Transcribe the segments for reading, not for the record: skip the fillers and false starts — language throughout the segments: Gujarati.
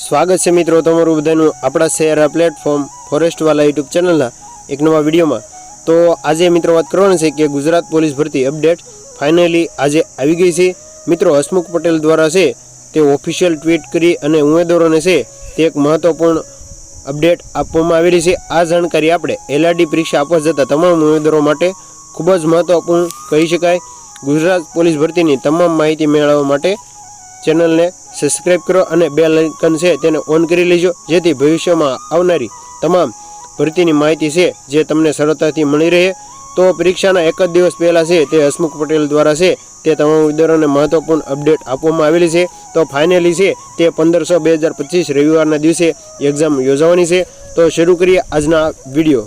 સ્વાગત છે મિત્રો તમારું બધાનું આપણા શહેરના પ્લેટફોર્મ ફોરેસ્ટવાલા યુટ્યુબ ચેનલના એક નવા વિડીયોમાં। તો આજે મિત્રો વાત કરવાની છે કે ગુજરાત પોલીસ ભરતી અપડેટ ફાઇનલી આજે આવી ગઈ છે। મિત્રો હસમુખ પટેલ દ્વારા છે તે ઓફિશિયલ ટ્વીટ કરી અને ઉમેદવારોને છે તે એક મહત્વપૂર્ણ અપડેટ આપવામાં આવેલી છે। આ જાણકારી આપણે એલઆરડી પરીક્ષા આપવા જતા તમામ ઉમેદવારો માટે ખૂબ જ મહત્વપૂર્ણ કહી શકાય। ગુજરાત પોલીસ ભરતીની તમામ માહિતી મેળવવા માટે ચેનલને સબસ્ક્રાઇબ કરો અને બેલ આઇકન છે તેને ઓન કરી લેજો, જેથી ભવિષ્યમાં આવનારી તમામ ભરતીની માહિતી છે જે તમને સરળતાથી મળી રહે। તો પરીક્ષાના એક જ દિવસ પહેલાં છે તે હસમુખ પટેલ દ્વારા છે તે તમામ ઉમેદવારોને મહત્વપૂર્ણ અપડેટ આપવામાં આવેલી છે। તો ફાઇનલી છે તે 15/6/2025 રવિવારના દિવસે એક્ઝામ યોજાવાની છે। તો શરૂ કરીએ આજના વિડીયો।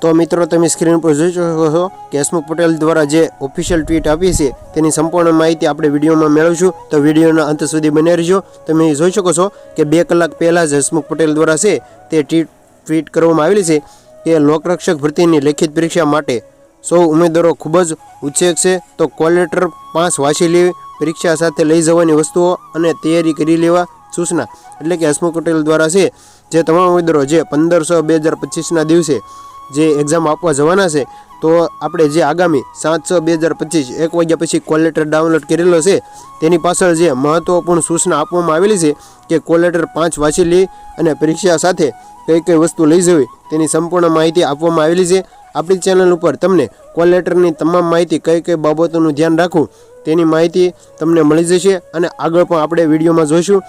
તો મિત્રો તમે સ્ક્રીન પર જોઈ શકો છો કે હસમુખ પટેલ દ્વારા જે ઓફિશિયલ ટ્વીટ આપી છે તેની સંપૂર્ણ માહિતી આપણે વિડીયોમાં મેળવીશું। તો વિડીયોના અંત સુધી બને રહેજો। તમે જોઈ શકો છો કે 2 કલાક પહેલાં જ હસમુખ પટેલ દ્વારા છે તે ટ્વીટ કરવામાં આવેલી છે કે લોકરક્ષક ભરતીની લેખિત પરીક્ષા માટે સૌ ઉમેદવારો ખૂબ જ ઉત્સુક છે। તો કોલ લેટર 5 વાંચી લેવી, પરીક્ષા સાથે લઈ જવાની વસ્તુઓ અને તૈયારી કરી લેવા સૂચના। એટલે કે હસમુખ પટેલ દ્વારા છે જે તમામ ઉમેદવારો જે 15/6/2025ના દિવસે જે એક્ઝામ આપવા જવાના છે તો આપણે જે આગામી 7/6/2025 1 વાગ્યા પછી કોલ લેટર ડાઉનલોડ કરેલો છે તેની પાછળ જે મહત્વપૂર્ણ સૂચના આપવામાં આવેલી છે કે કોલ લેટર 5 વાંચી લે અને પરીક્ષા સાથે કઈ કઈ વસ્તુ લઈ જવી તેની સંપૂર્ણ માહિતી આપવામાં આવેલી છે। આપણી ચેનલ ઉપર તમને કોલ લેટરની તમામ માહિતી કઈ કઈ બાબતોનું ધ્યાન રાખવું તેની માહિતી તમને મળી જશે અને આગળ પણ આપણે વિડીયોમાં જોઈશું।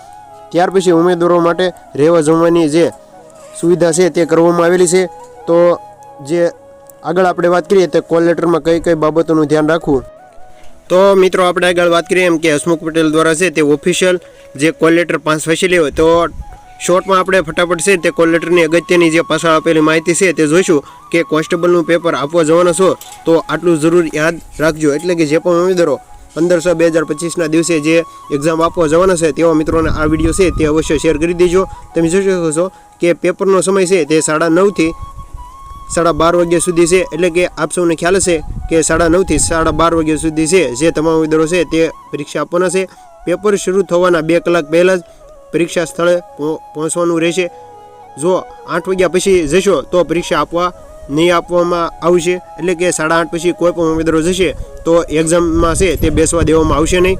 ત્યાર પછી ઉમેદવારો માટે રહેવા જમવાની જે સુવિધા છે તે કરવામાં આવેલી છે। તો જે આગળ આપણે વાત કરીએ તો કોલ લેટરમાં કઈ કઈ બાબતોનું ધ્યાન રાખવું, તો મિત્રો આપણે આગળ વાત કરીએ એમ કે હસમુખ પટેલ દ્વારા છે તે ઓફિશિયલ જે કોલ લેટર 5 વાંચી લેવો। તો શોર્ટમાં આપણે ફટાફટ છે તે કોલ લેટરની અગત્યની જે પાછળ આપેલી માહિતી છે તે જોઈશું કે કોન્સ્ટેબલનું પેપર આપવા જવાનો છો તો આટલું જરૂર યાદ રાખજો। એટલે કે જે પણ ઉમેદવારો 15/6/2025ના દિવસે જે એક્ઝામ આપવા જવાના છે તેવા મિત્રોને આ વિડીયો છે તે અવશ્ય શેર કરી દેજો। તમે જોઈ શકો છો કે પેપરનો સમય છે તે 9:30 થી 12:30 વાગ્યા સુધી છે। એટલે કે આપ સૌને ખ્યાલ હશે કે 9:30 થી 12:30 વાગ્યા સુધી છે જે તમામ ઉમેદવારો છે તે પરીક્ષા આપવાના છે। પેપર શરૂ થવાના 2 કલાક પહેલાં જ પરીક્ષા સ્થળે પહોંચવાનું રહેશે। જો 8 વાગ્યા પછી જશો તો પરીક્ષા નહીં આપવામાં આવશે। એટલે કે 8:30 પછી કોઈ પણ ઉમેદવારો જશે તો એક્ઝામમાં છે તે બેસવા દેવામાં આવશે નહીં।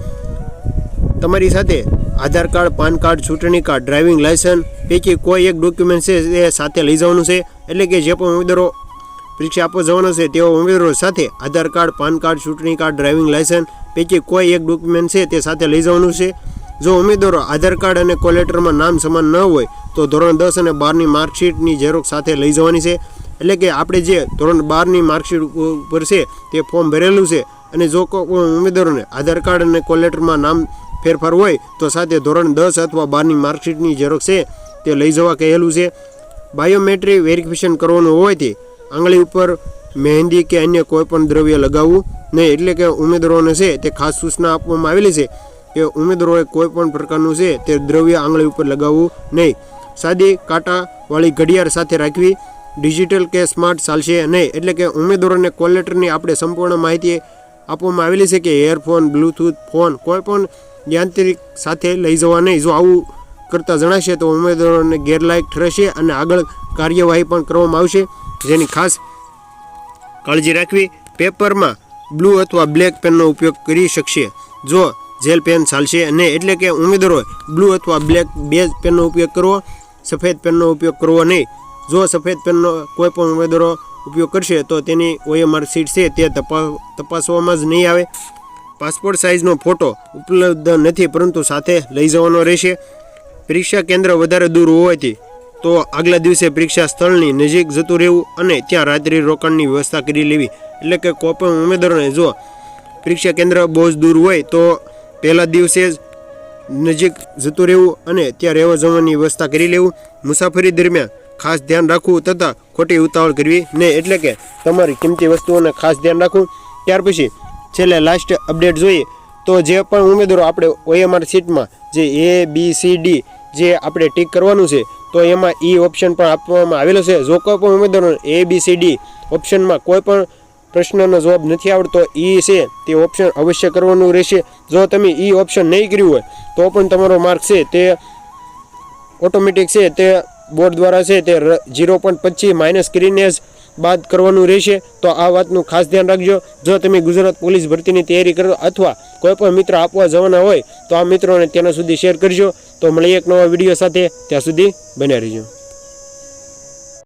તમારી સાથે આધાર કાર્ડ, પાન કાર્ડ, ચૂંટણી કાર્ડ, ડ્રાઇવિંગ લાયસન્સ પૈકી કોઈ એક ડોક્યુમેન્ટ છે તે સાથે લઈ જવાનું છે। એટલે કે જે પણ ઉમેદવારો પરીક્ષા આપવા જવાના છે તેવા ઉમેદવારો સાથે આધાર કાર્ડ, પાન કાર્ડ, ચૂંટણી કાર્ડ, ડ્રાઇવિંગ લાયસન્સ પૈકી કોઈ એક ડોક્યુમેન્ટ છે તે સાથે લઈ જવાનું છે। જો ઉમેદવારો આધાર કાર્ડ અને કોલ લેટરમાં નામ સમાન ન હોય તો ધોરણ 10 અને 12ની માર્કશીટની ઝેરોક્ષ સાથે લઈ જવાની છે। એટલે કે આપણે જે ધોરણ 12ની માર્કશીટ ઉપર છે તે ફોર્મ ભરેલું છે અને જો કોઈ ઉમેદવારોને આધાર કાર્ડ અને કોલ લેટરમાં નામ ફેરફાર હોય તો સાથે ધોરણ 10 અથવા 12ની માર્કશીટની ઝેરોક્ષ છે તે લઈ જવા કહેલું છે। બાયોમેટ્રિક વેરિફિકેશન કરવાનું હોવાથી આંગળી ઉપર મહેંદી કે અન્ય કોઈ પણ દ્રવ્ય લગાવવું નહીં। એટલે કે ઉમેદવારોને છે તે ખાસ સૂચના આપવામાં આવેલી છે કે ઉમેદવારોએ કોઈ પણ પ્રકારનું છે તે દ્રવ્ય આંગળી ઉપર લગાવવું નહીં। સાદી કાંટાવાળી ઘડિયાળ સાથે રાખવી, ડિજિટલ કે સ્માર્ટ ચાલશે નહીં। એટલે કે ઉમેદવારોને કોલ લેટરની આપણે સંપૂર્ણ માહિતી આપવામાં આવેલી છે કે એરફોન, બ્લૂટૂથ ફોન કોઈ પણ યાંત્રિક સાથે લઈ જવા નહીં। જો આવું કરતા જણાશે તો ઉમેદવારોને ગેરલાયક ઠરશે અને આગળ કાર્યવાહી પણ કરવામાં આવશે, જેની ખાસ કાળજી રાખવી। પેપરમાં બ્લુ અથવા બ્લેક પેનનો ઉપયોગ કરી શકશે, જો જેલ પેન ચાલશે નહીં। એટલે કે ઉમેદવારોએ બ્લુ અથવા બ્લેક 2 પેનનો ઉપયોગ કરવો, સફેદ પેનનો ઉપયોગ કરવો નહીં। જો સફેદ પેનનો કોઈ પણ ઉમેદવારો ઉપયોગ કરશે તો તેની OMR સીટ છે તે તપાસવામાં જ નહીં આવે। પાસપોર્ટ સાઇઝનો ફોટો ઉપલબ્ધ નથી પરંતુ સાથે લઈ જવાનો રહેશે। પરીક્ષા કેન્દ્ર વધારે દૂર હોવાથી તો આગલા દિવસે પરીક્ષા સ્થળની નજીક જતું રહેવું અને ત્યાં રાત્રિ રોકાણની વ્યવસ્થા કરી લેવી। એટલે કે કોઈ પણ ઉમેદવારોને જો પરીક્ષા કેન્દ્ર બહુ જ દૂર હોય તો પહેલા દિવસે જ નજીક જતું રહેવું અને ત્યાં રહેવા જમવાની વ્યવસ્થા કરી લેવું। મુસાફરી દરમિયાન ખાસ ધ્યાન રાખવું તથા ખોટી ઉતાવળ કરવી નહીં। એટલે કે તમારી કિંમતી વસ્તુઓને ખાસ ધ્યાન રાખવું। ત્યાર પછી છેલ્લે લાસ્ટ અપડેટ જોઈએ તો જે પણ ઉમેદવારો આપણે OMR સીટમાં જે A, B, C, D જે આપણે ટીક કરવાનું છે તો એમાં E ઓપ્શન પણ આપવામાં આવેલો છે। જો કોઈ પણ ઉમેદવારો A, B, C, D ઓપ્શનમાં કોઈ પણ પ્રશ્નનો જવાબ નથી આવડતો ઈ છે તે ઓપ્શન અવશ્ય કરવાનું રહેશે. જો તમે ઈ ઓપ્શન નહીં કર્યું હોય તો પણ તમારો માર્ક છે તે ઓટોમેટિક છે તે બોર્ડ દ્વારા છે તે 0.25 માઇનસ કરીને જ બાદ કરવાનું રહેશે. તો આ વાતનું ખાસ ધ્યાન રાખજો. જો તમે ગુજરાત પોલીસ ભરતીની તૈયારી કરો અથવા કોઈ પણ મિત્ર આપવા જવાના હોય તો આ મિત્રોને તેના સુધી શેર કરજો. તો મળીએ એક નવા વિડીયો સાથે, ત્યાં સુધી બન્યા રહેજો.